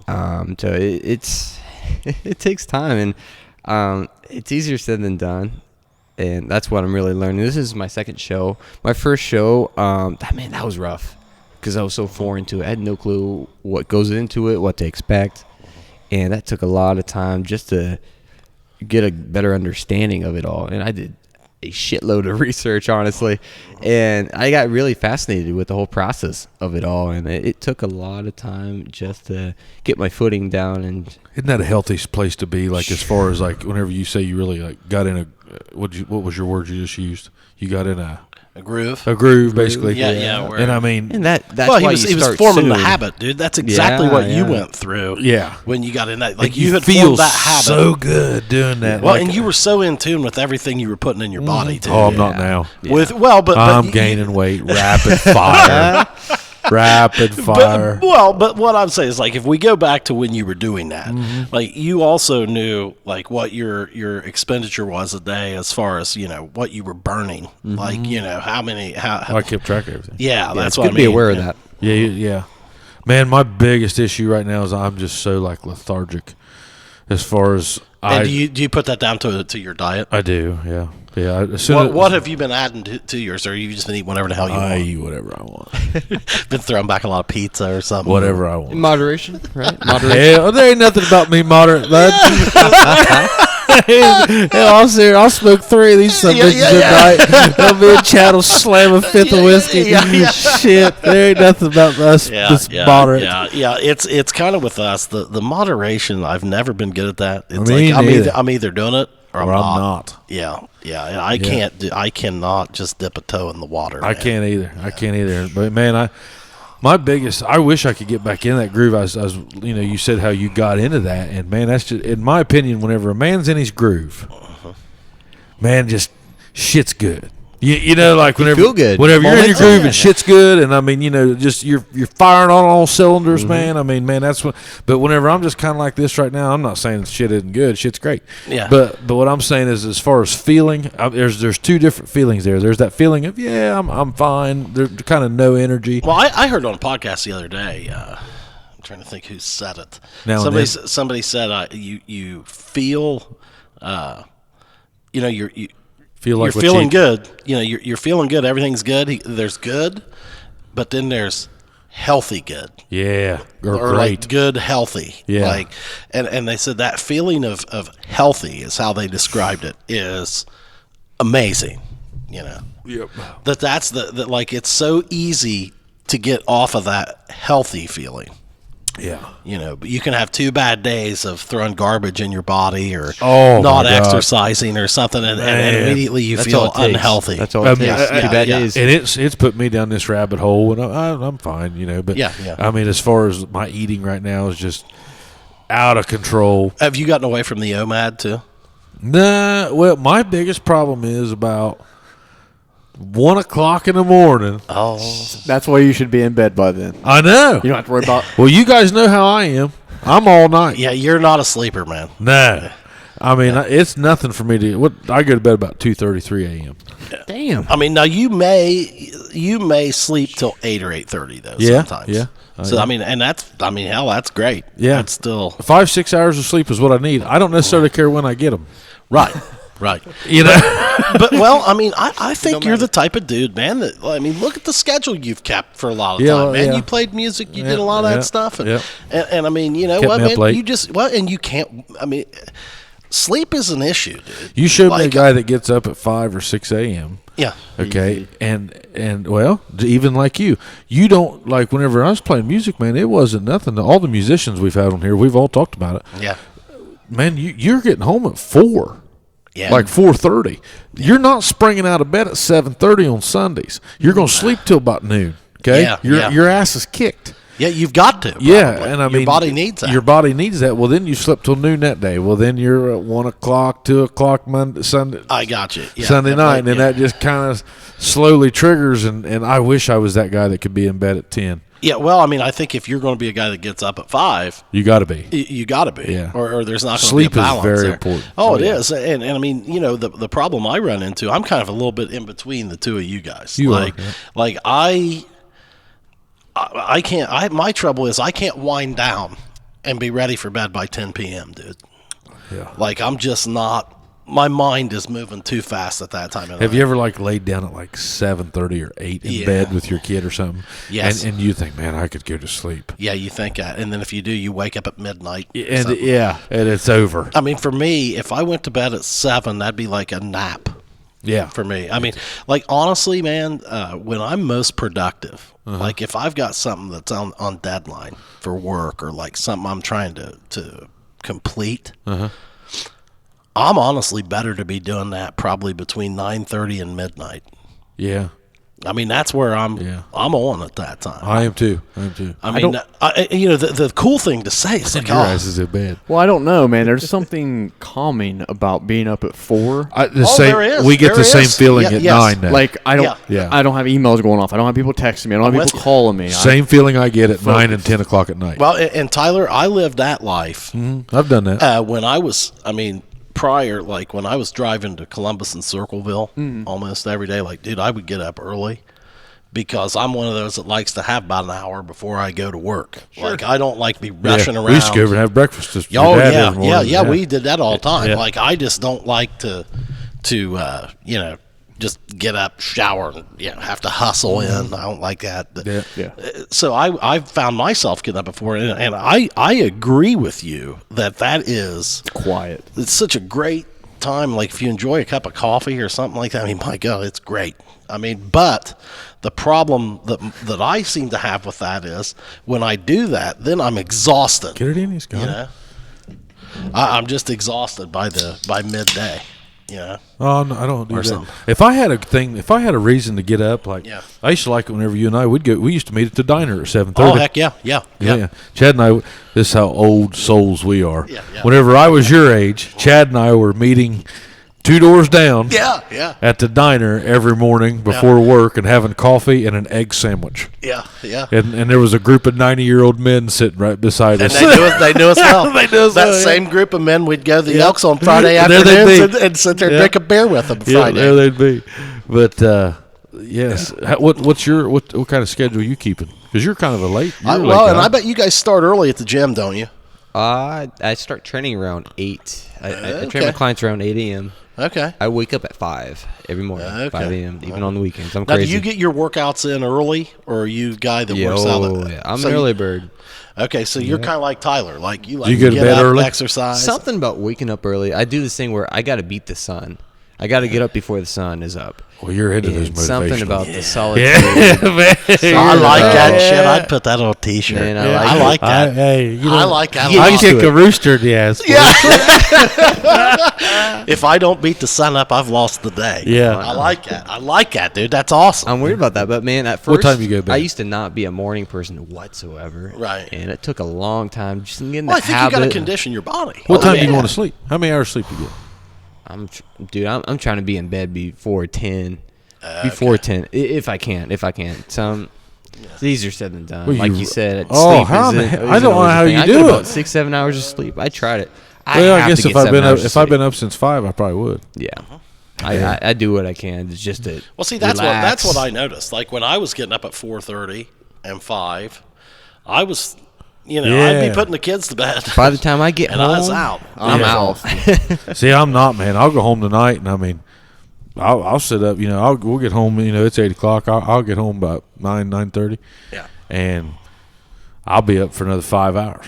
So it's it takes time, and it's easier said than done. And that's what I'm really learning. This is my second show. My first show, that was rough because I was so foreign to it. I had no clue what goes into it, what to expect, and that took a lot of time just to get a better understanding of it all. And I did a shitload of research, honestly, and I got really fascinated with the whole process of it all. And it took a lot of time just to get my footing down. And Isn't that a healthy place to be? Like as far as like whenever you say you really like got in a what was your word you just used? You got in a groove. groove, basically. Yeah. And I mean, that's Well, why he you was start forming the soon. habit, dude. That's exactly Yeah, what you yeah. went through. Yeah. When you got in that, like you you had feel formed that habit. so good doing that. Well, Like, and you were so in tune with everything you were putting in your body, too. oh, I'm not now. But I'm gaining weight, rapid fire, rapid fire. But what I'm saying is, like, if we go back to when you were doing that, like, you also knew, like, what your expenditure was a day as far as, what you were burning. Like, how I kept track of everything. yeah, Yeah, that's it's what good I to be mean. aware of that. Yeah. Man, my biggest issue right now is I'm just so like lethargic. As far as And do you put that down to your diet? I do, yeah. As soon What have you been adding to yours, or you just been eating whatever the hell you I want? eat whatever I want. Been throwing back a lot of pizza or something? Whatever I In want. moderation, right? Moderation. Hell, there ain't nothing about me moderate, bud. Hell, I'll smoke 3 of these some bitches at night. I'll be in chattel, slam a 5th of whiskey. Yeah. Shit, there ain't nothing about us that's moderate. Yeah. It's kind of with us the moderation. I've never been good at that. It's Me like neither. I'm either doing it or I'm not. not. Yeah. And I cannot just dip a toe in the water. I man. can't either. But man, I wish I could get back in that groove. I was, you said how you got into that, and man, that's just, in my opinion, whenever a man's in his groove, man, just shit's good. You know, like whenever feel good. whenever you're in your Momentum. groove and shit's good, and I mean, just you're firing on all cylinders, man. I mean, man, that's what. But whenever I'm just kind of like this right now, I'm not saying shit isn't good. Shit's great. Yeah. But what I'm saying is, as far as feeling, there's 2 different feelings there. There's that feeling of I'm fine. There's kind of no energy. Well, I heard on a podcast the other day. I'm trying to think who said it. Now and then. Somebody said you feel, you Feel like you're what feeling you- good. You're feeling good. Everything's good. There's good, but then there's healthy good. Yeah, or Or great. like good healthy. Yeah. Like and they said that feeling of healthy is how they described it, is amazing. Yep. That's the like, it's so easy to get off of that healthy feeling. Yeah. But you can have 2 bad days of throwing garbage in your body or Oh, not my God. exercising or something, and immediately you That's feel all it takes. unhealthy. That's all it takes. yeah, 2 bad yeah. days. And it's put me down this rabbit hole, and I'm fine, But Yeah. I mean, as far as my eating right now is just out of control. Have you gotten away from the OMAD too? Nah, well, my biggest problem is about 1 o'clock in the morning. Oh, That's why you should be in bed by then. I know. You don't have to worry about. Well, you guys know how I am. I'm all night. yeah, you're not a sleeper, man. No. I mean, it's nothing for me to. I go to bed about 2:33 a.m. Damn. I mean, now you may sleep till 8 or 8:30 though. Yeah, sometimes. yeah. So Yeah. I mean, and hell, that's great. Yeah. That's still 5-6 hours of sleep is what I need. I don't necessarily care when I get them. right. But well, I mean, I think you're the type of dude, man. Look at the schedule you've kept for a lot of Yeah, time, man. yeah. You played music, you Yeah, did a lot of yeah, that stuff, and, yeah. and I mean, you know Kept what, me up man? late. You just and you can't. I mean, sleep is an issue, dude. You showed me a Like, guy that gets up at 5 or 6 a.m. Yeah. Okay, and well, even like you don't like. Whenever I was playing music, man, it wasn't nothing. All the musicians we've had on here, we've all talked about it. Yeah. Man, you're getting home at 4. Yeah. Like 4:30. You're not springing out of bed at 7:30 on Sundays. You're going to sleep till about noon. Okay, Yeah, your yeah. your ass is kicked. Yeah, you've got to. Yeah, probably. and I mean, your body needs that. Your body needs that. Well, then you slept till noon that day. Well, then you're at 1 o'clock, 2 o'clock Sunday. I got you. Yeah, Sunday night, and then yeah. that just kind of slowly triggers. And I wish I was that guy that could be in bed at 10. Yeah, well, I mean, I think if you're going to be a guy that gets up at 5, You got to be. you got to be, Yeah. or there's not going to be a Sleep is balance very there. important. Oh, it is, and I mean, the problem I run into, I'm kind of a little bit in between the two of you guys. You are, like I can't. My trouble is I can't wind down and be ready for bed by 10 p.m., dude. Yeah. Like I'm just not. My mind is moving too fast at that time. Have you ever laid down at 7:30 or 8 in bed with your kid or something? Yes. And you think, man, I could go to sleep. Yeah, you think that, and then if you do, you wake up at midnight. And and it's over. I mean, for me, if I went to bed at 7, that'd be like a nap. Yeah. For me, I mean, honestly, man, when I'm most productive, like if I've got something that's on deadline for work or something I'm trying to complete, I'm honestly better to be doing that probably between 9:30 and midnight. Yeah. I mean, that's where I'm on at that time. I am too. I mean, the cool thing to say is Your ass is in bed. Well, I don't know, man. There's something calming about being up at 4. there is. We get There the same is. feeling Yeah, at yes. 9 now. Like I don't, Yeah. I don't have emails going off. I don't have people texting me. I don't have with people you. calling me. Same feeling I get at 9 and 10 o'clock at night. Well, and Tyler, I lived that life I've done that. when I was. I mean, prior, when I was driving to Columbus and Circleville almost every day, dude, I would get up early because I'm one of those that likes to have about an hour before I go to work. Sure. I don't like to be rushing around. We used to go over and have breakfast. Just Oh, your dad yeah, every morning. yeah, we did that all the time. Yeah. I just don't like to just get up, shower, and have to hustle in. I don't like that. Yeah. So I've found myself getting up before, and I agree with you that is quiet. It's such a great time. If you enjoy a cup of coffee or something like that, I mean, my God, it's great. I mean, but the problem that I seem to have with that is when I do that, then I'm exhausted. Get it in, he's got it. I'm just exhausted by midday. Oh, no, I don't do that. Something. If I had a reason to get up, I used to like it whenever you and I would go. We used to meet at the diner at 7:30. Oh, heck yeah. Chad and I. This is how old souls we are. Yeah. Whenever I was your age, Chad and I were meeting 2 doors down. Yeah. At the diner every morning before work and having coffee and an egg sandwich. Yeah. And there was a group of 90-year-old men sitting right beside us. And they knew us well. They knew us that well, same group of men, we'd go to the Elks on Friday And there they'd afternoons be. and sit there and drink a beer with them Friday. Yeah, there they'd be. But yes, what kind of schedule are you keeping? Because you're kind of a late. And I bet you guys start early at the gym, don't you? I start training around 8. I train my clients around 8 a.m. Okay. I wake up at 5 every morning, 5 a.m., even on the weekends. I'm Now, crazy. do you get your workouts in early, or are you a guy that works out? Yeah. I'm an early bird. Okay, so you're kind of like Tyler. You you go to get bed up, early? exercise. Something about waking up early. I do this thing where I got to beat the sun. I got to get up before the sun is up. Well, you're into those And motivational. something about the solitude. Yeah, man. I like that shit. I'd put that on a T-shirt. Man, I like that. I like that. I kick a rooster in the ass. If I don't beat the sun up, I've lost the day. Yeah. I like that, dude. That's awesome. I'm weird about that, but man, at first, What time you go to bed? I used to not be a morning person whatsoever. Right. And it took a long time just to get in the Well, I think habit. you got to condition your body. What time do you want to sleep? How many hours sleep you get? I'm trying to be in bed before 10. Before 10, if I can. It's easier said than done. Well, like you- you said, Oh, sleep how is the it- hell- is I don't know always a how thing. you I do get it. about 6-7 hours of sleep. I tried it. Well, I have guess to if get I've been 7 up, hours of if I've been sleep. up since 5, I probably would. Yeah. I do what I can. It's just to Well, see, that's relax. what I noticed. When I was getting up at 4:30 and 5, I was, I'd Yeah. be putting the kids to bed. By the time I get and home, I was out. I'm out. See, I'm not, man. I'll go home tonight, and I mean, I'll sit up. We'll get home. It's 8 o'clock. I'll get home about 9:30. Yeah. And I'll be up for another 5 hours.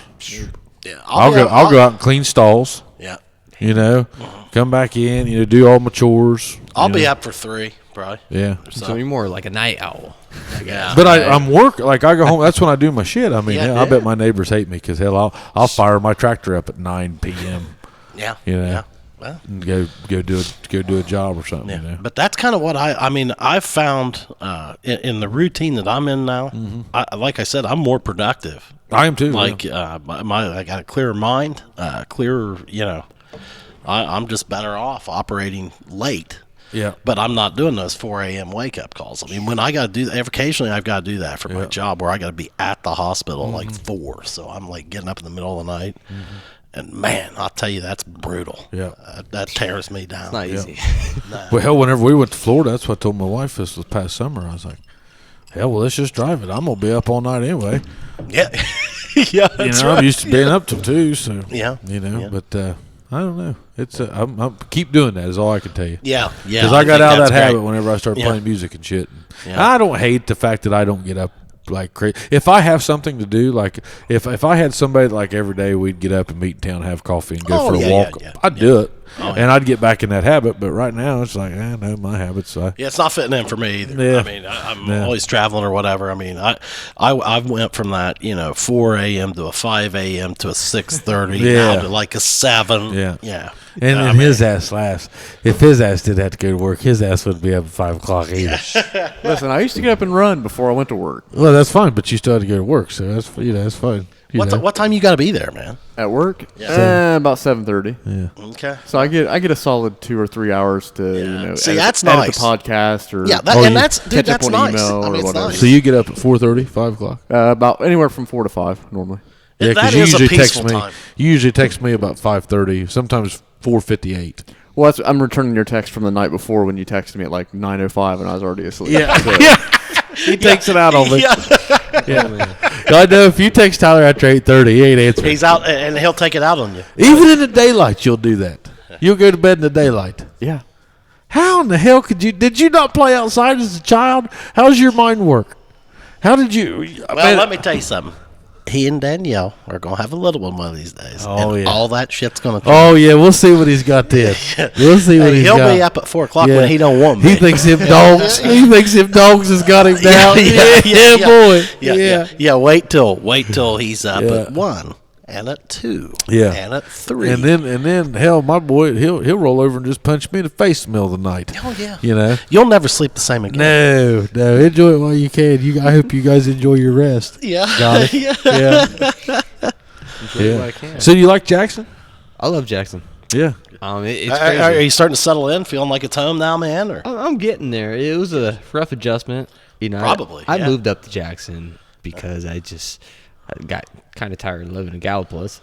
Yeah. I'll go out and clean stalls. Yeah. Come back in. Do all my chores. I'll be up for 3, probably. Yeah. So you're more like a night owl. Yeah. But I'm work. I go home. That's when I do my shit. I mean, Yeah. I bet my neighbors hate me because hell, I'll fire my tractor up at 9 p.m. Yeah. You know. Yeah. Well, and go do a job or something. yeah. You know? But that's kind of what I've found in the routine that I'm in now. Like I said, I'm more productive. I am too. Like yeah. I got a clearer mind, clearer. I'm just better off operating late. Yeah. But I'm not doing those 4 a.m. wake up calls. I mean, when I got to do that, occasionally I've got to do that for my job where I got to be at the hospital like 4. So I'm like getting up in the middle of the night. And man, I'll tell you, that's brutal. Yeah. That tears me down. It's not easy. No. Well, hell, whenever we went to Florida, that's what I told my wife this was past summer. I was like, hell, well, let's just drive it. I'm going to be up all night anyway. Yeah. Yeah. That's right. I'm used to being up till 2, so. Yeah. Yeah. But I don't know. It's I'm keep doing that is all I can tell you. Yeah. Yeah. Because I got think out of that's that habit great. whenever I started Yeah. playing music and shit. Yeah. I don't hate the fact that I don't get up like crazy. If I have something to do, like if I had somebody like every day we'd get up and meet in town, have coffee, and go for a walk, I'd do it. Oh, and I'd get back in that habit. But right now it's like, no, my habits. Yeah, it's not fitting in for me either. Yeah. I mean, I'm always traveling or whatever. I mean, I went from that 4 a.m. to a 5 a.m. to a 6:30 now to like a 7. Yeah. Yeah. And then his ass laughs. If his ass did have to go to work, his ass wouldn't be up at 5 o'clock either. Listen, I used to get up and run before I went to work. Well, that's fine, but you still had to go to work, so that's that's fine. What time you got to be there, man? At work, Yeah. about 7:30. Yeah. Okay. So I get a solid 2 or 3 hours to See, edit, that's edit nice. the podcast or Yeah, Oh, and you that's catch up that's on nice. email I or mean, it's whatever. nice. So you get up at 4:30, 5 o'clock. about anywhere from 4 to 5 normally. Yeah, That you is a usually text peaceful me. time. You usually text me about 5:30, sometimes 4:58. Well, I'm returning your text from the night before when you texted me at like 9:05 and I was already asleep. So, He takes it out on me. Yeah. I know if you text Tyler after 8:30, he ain't answering. He's out, and he'll take it out on you. Even in the daylight, you'll do that. You'll go to bed in the daylight. yeah. How in the hell did you not play outside as a child? How's your mind work? How did you? Well, let me tell you something. He and Danielle are going to have a little one of these days. Oh, and yeah. all that shit's going to Oh yeah, we'll see what he's got then. We'll see what he's he'll got. be up at 4 o'clock when he don't want me. He thinks him dogs. He thinks him dogs has got him down. Boy. Yeah. Wait till he's up Yeah. at 1 and at 2 Yeah. and at 3. And then hell, my boy, he'll roll over and just punch me in the face in the middle of the night. Oh yeah. You know. You'll never sleep the same again. No. Enjoy it while you can. I hope you guys enjoy your rest. Yeah. Got it. Yeah. Enjoy what I can. So you like Jackson? I love Jackson. Yeah. It's Are crazy. you starting to settle in, feeling like it's home now, man? Or I'm getting there. It was a rough adjustment. Probably, I yeah. moved up to Jackson because I got kind of tired of living in Gallipolis.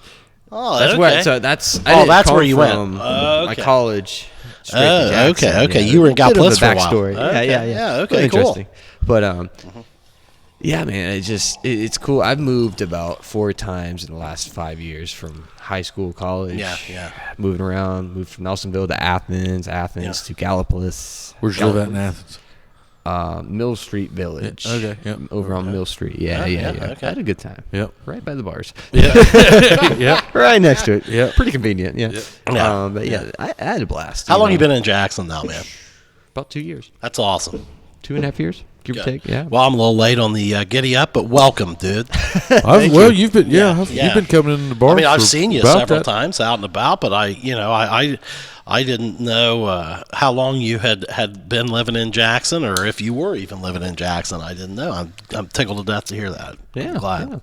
oh, That's okay. where. So that's. I Oh, didn't that's come where you went. from Oh, my okay. college. Straight to Oh, Jackson. okay. Yeah, You were in a bit of a Gallipolis for a while. backstory. Okay. Yeah. Yeah, okay, Really cool. interesting. But yeah, man, it's cool. I've moved about 4 times in the last 5 years from high school, college. Yeah. Moving around. Moved from Nelsonville to Athens. To Gallipolis. Where'd you live at in Athens? Mill Street Village. Okay, yep. Over on Mill Street. Yeah. Okay. I had a good time. Yep. Right by the bars. Yep. Right next to it. Yep. Pretty convenient. Yeah. Yeah. But yeah, I had a blast. How long you been in Jackson now, man? About 2 years. That's awesome. 2.5 years, give or Good. take. Yeah. Well, I'm a little late on the giddy up, but welcome, dude. You've been you've been coming in the bar. I mean, I've for seen you about several that. times out and about, but I didn't know how long you had been living in Jackson, or if you were even living in Jackson. I didn't know. I'm tickled to death to hear that. Yeah. I'm glad.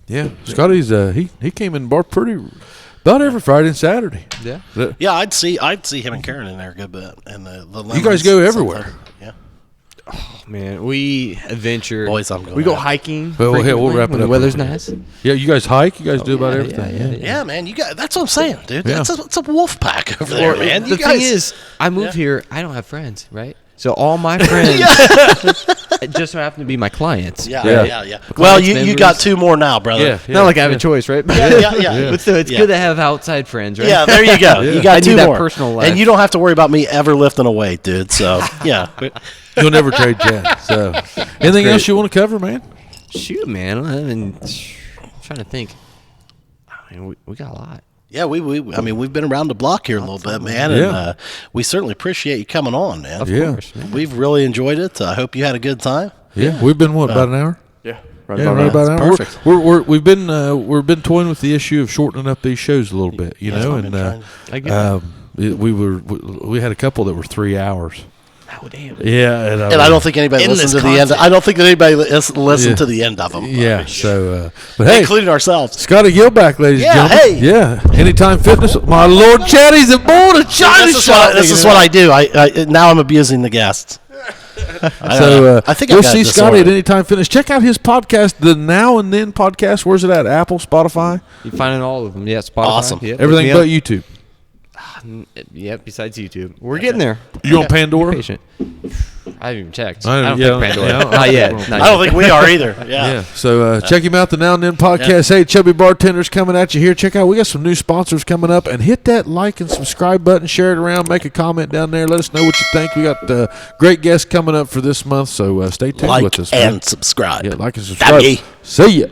Yeah, Scotty's he came in the bar about every Friday and Saturday. Yeah. Yeah, I'd see him and Karen in there a good bit, and the You guys go everywhere. sometimes. Yeah. Man, we adventure. Boys, I'm going We go out. hiking. Well, hey, we'll frequently wrap it when up the weather's real nice. Yeah, you guys hike. You guys do about yeah, everything. Yeah, man, you got. That's what I'm saying, dude. Yeah. It's a wolf pack over there, man. The You thing guys, is, I moved here. I don't have friends, right? So all my friends just so happen to be my clients. yeah. Clients, Well, you got members. 2 more now, brother. Yeah. Not like I have a choice, right? Yeah. But still, it's Yeah. good to have outside friends, right? Yeah, there you go. You got I 2 need that more. personal life. And you don't have to worry about me ever lifting a weight, dude. So, yeah. You'll never trade Chad. So, anything else you want to cover, man? Shoot, man. I mean, I'm trying to think. I mean, we got a lot. Yeah, I mean, we've been around the block here a little bit, man, and Yeah. We certainly appreciate you coming on, man. Of Yeah. course, man. We've really enjoyed it. I hope you had a good time. Yeah, we've been about an hour. Yeah. Yeah, right about an hour. perfect. We've been toying with the issue of shortening up these shows a little bit, you That's know, what I've and been trying I get that. We had a couple that were 3 hours. Oh damn. Yeah, and I don't think anybody listened to the end. I don't think that anybody listened to the end of them. Yeah. So, but hey, including ourselves. Scotty Gilback, ladies and gentlemen. Hey. Yeah. Anytime Fitness. My Lord Chatty's aboard a China shot. This is what I do. I now I'm abusing the guests. So I think go I got see it Scotty at disordered. Anytime Fitness. Check out his podcast, the Now and Then podcast. Where's it at? Apple, Spotify, You finding all of them? Yeah, Spotify. Awesome. Yep. everything Look but me up. YouTube. Yep. Besides YouTube, we're getting there. You on Pandora? Patient. I haven't even checked. I I don't don't- think yeah, Pandora. yeah, Not yet. Not I don't yet. think we are either. Yeah. So check him out, the Now and Then podcast. Hey, Chubby Bartenders coming at you here. Check out, we got some new sponsors coming up, and hit that like and subscribe button. Share it around. Make a comment down there. Let us know what you think. We got great guests coming up for this month, so stay tuned Like with us. and man. subscribe. Yeah, like and subscribe. Dabby. See ya.